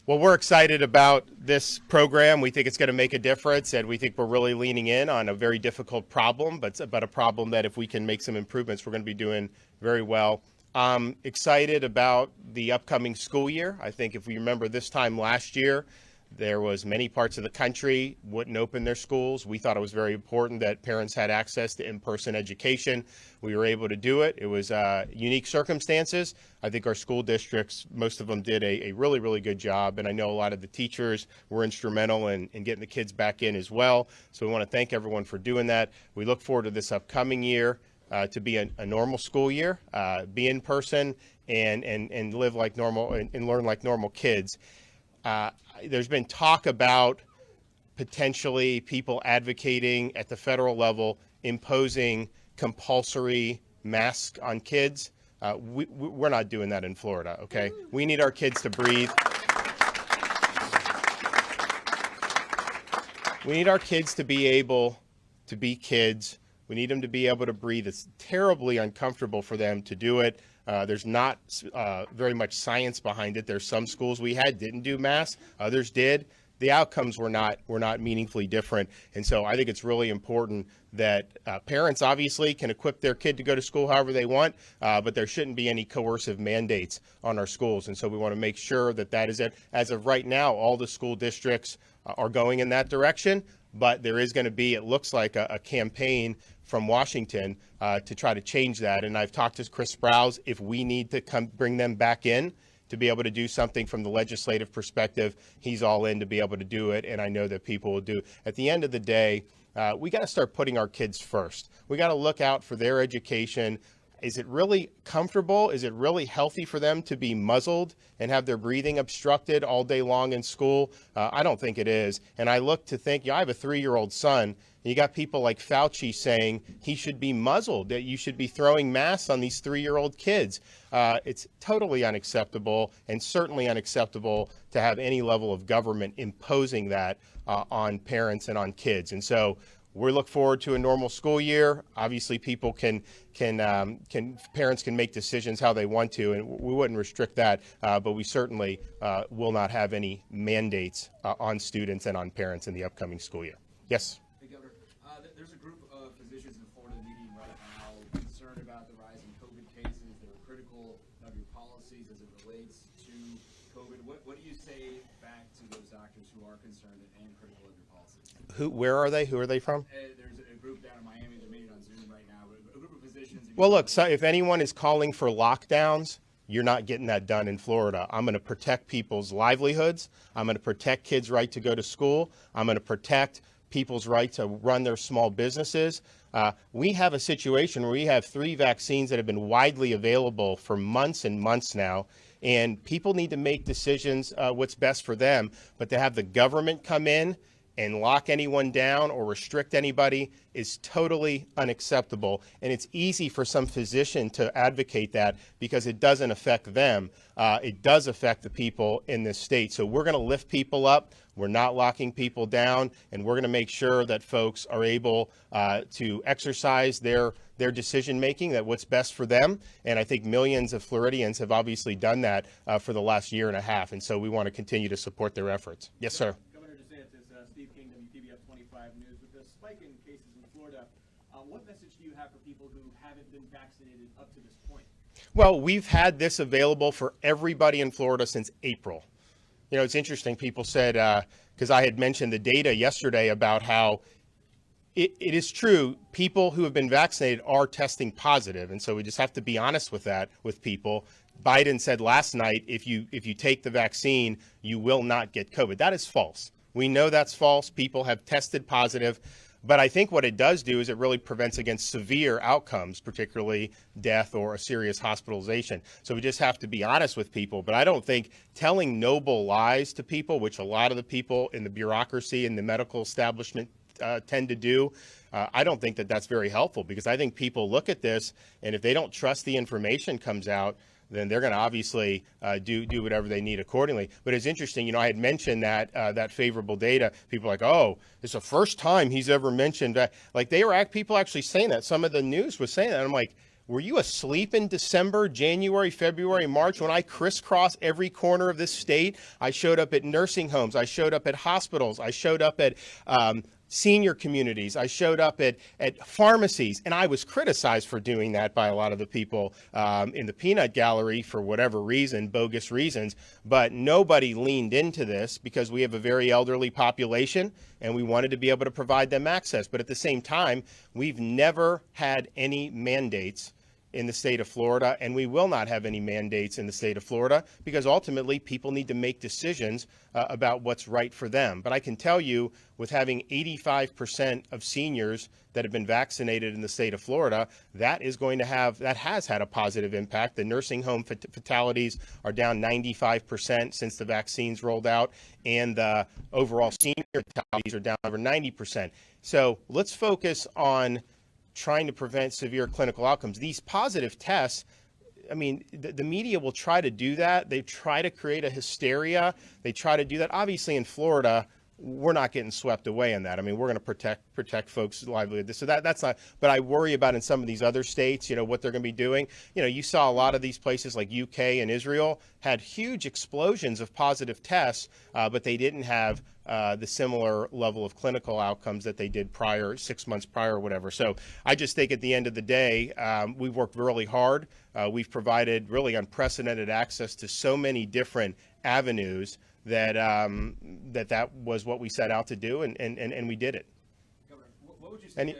Well, we're excited about this program. We think it's going to make a difference, and we think we're really leaning in on a very difficult problem, but a problem that if we can make some improvements, we're going to be doing very well. I'm excited about the upcoming school year. I think if we remember this time last year, there was many parts of the country wouldn't open their schools. We thought it was very important that parents had access to in-person education. We were able to do it. It was unique circumstances. I think our school districts, most of them did a really, really good job. And I know a lot of the teachers were instrumental in getting the kids back in as well. So we want to thank everyone for doing that. We look forward to this upcoming year to be a normal school year, be in person and live like normal and learn like normal kids. There's been talk about potentially people advocating at the federal level imposing compulsory masks on kids. We're not doing that in Florida, okay? We need our kids to breathe. We need our kids to be able to be kids. We need them to be able to breathe. It's terribly uncomfortable for them to do it. There's not very much science behind it. There's some schools we had didn't do masks, others did. The outcomes were not meaningfully different. And so I think it's really important that parents obviously can equip their kid to go to school however they want, but there shouldn't be any coercive mandates on our schools. And so we want to make sure that that is it. As of right now, all the school districts are going in that direction, but there is going to be, it looks like, a campaign from Washington to try to change that. And I've talked to Chris Sprouse. If we need to bring them back in to be able to do something from the legislative perspective, he's all in to be able to do it. And I know that people will do. At the end of the day, we got to start putting our kids first. We got to look out for their education. Is it really comfortable? Is it really healthy for them to be muzzled and have their breathing obstructed all day long in school? I don't think it is. And I look to think, I have a 3-year-old son. You got people like Fauci saying he should be muzzled, that you should be throwing masks on these 3-year-old kids. It's totally unacceptable, and certainly unacceptable to have any level of government imposing that on parents and on kids. And so we look forward to a normal school year. Obviously, people parents can make decisions how they want to, and we wouldn't restrict that. But we certainly will not have any mandates on students and on parents in the upcoming school year. Yes. Hey, Governor, there's a group of physicians in Florida meeting right now concerned about the rise in COVID cases. They're critical of your policies as it relates to COVID. What do you say back to those doctors who are concerned and critical of your policies? Where are they? Who are they from? There's a group down in Miami. They're meeting on Zoom right now. A group of physicians. Well, look, so if anyone is calling for lockdowns, you're not getting that done in Florida. I'm going to protect people's livelihoods. I'm going to protect kids' right to go to school. I'm going to protect people's right to run their small businesses. We have a situation where we have 3 vaccines that have been widely available for months and months now, and people need to make decisions what's best for them. But to have the government come in and lock anyone down or restrict anybody is totally unacceptable. And it's easy for some physician to advocate that because it doesn't affect them. It does affect the people in this state. So we're going to lift people up. We're not locking people down, and we're going to make sure that folks are able to exercise their decision making, that what's best for them. And I think millions of Floridians have obviously done that for the last year and a half. And so we want to continue to support their efforts. Yes, sir. Governor DeSantis, Steve King, WTBF 25 News. With the spike in cases in Florida, what message do you have for people who haven't been vaccinated up to this point? Well, we've had this available for everybody in Florida since April. You know, it's interesting. People said, because I had mentioned the data yesterday about how it is true, people who have been vaccinated are testing positive. And so we just have to be honest with that with people. Biden said last night, if you take the vaccine, you will not get COVID. That is false. We know that's false. People have tested positive. But I think what it does do is it really prevents against severe outcomes, particularly death or a serious hospitalization. So we just have to be honest with people. But I don't think telling noble lies to people, which a lot of the people in the bureaucracy and the medical establishment tend to do, I don't think that that's very helpful, because I think people look at this, and if they don't trust the information comes out, then they're going to obviously do whatever they need accordingly. But it's interesting, you know, I had mentioned that favorable data. People are like, oh, it's the first time he's ever mentioned that. Like, people actually saying that. Some of the news was saying that. I'm like, Were you asleep in December, January, February, March when I crisscrossed every corner of this state? I showed up at nursing homes. I showed up at hospitals. I showed up at senior communities. I showed up at pharmacies, and I was criticized for doing that by a lot of the people in the peanut gallery for whatever reason, bogus reasons. But nobody leaned into this because we have a very elderly population, and we wanted to be able to provide them access. But at the same time, we've never had any mandates in the state of Florida, and we will not have any mandates in the state of Florida because ultimately people need to make decisions about what's right for them. But I can tell you, with having 85% of seniors that have been vaccinated in the state of Florida, that has had a positive impact. The nursing home fatalities are down 95% since the vaccines rolled out, and the overall senior fatalities are down over 90%. So let's focus on trying to prevent severe clinical outcomes. These positive tests, I mean, the media will try to do that. They try to create a hysteria. They try to do that. Obviously, in Florida, we're not getting swept away in that. I mean, we're going to protect folks' livelihood. So that's not. But I worry about in some of these other states, what they're going to be doing. You saw a lot of these places like UK and Israel had huge explosions of positive tests, but they didn't have the similar level of clinical outcomes that they did 6 months prior or whatever. So I just think at the end of the day, we've worked really hard. We've provided really unprecedented access to so many different avenues that that was what we set out to do, and we did it. Governor, what would you say?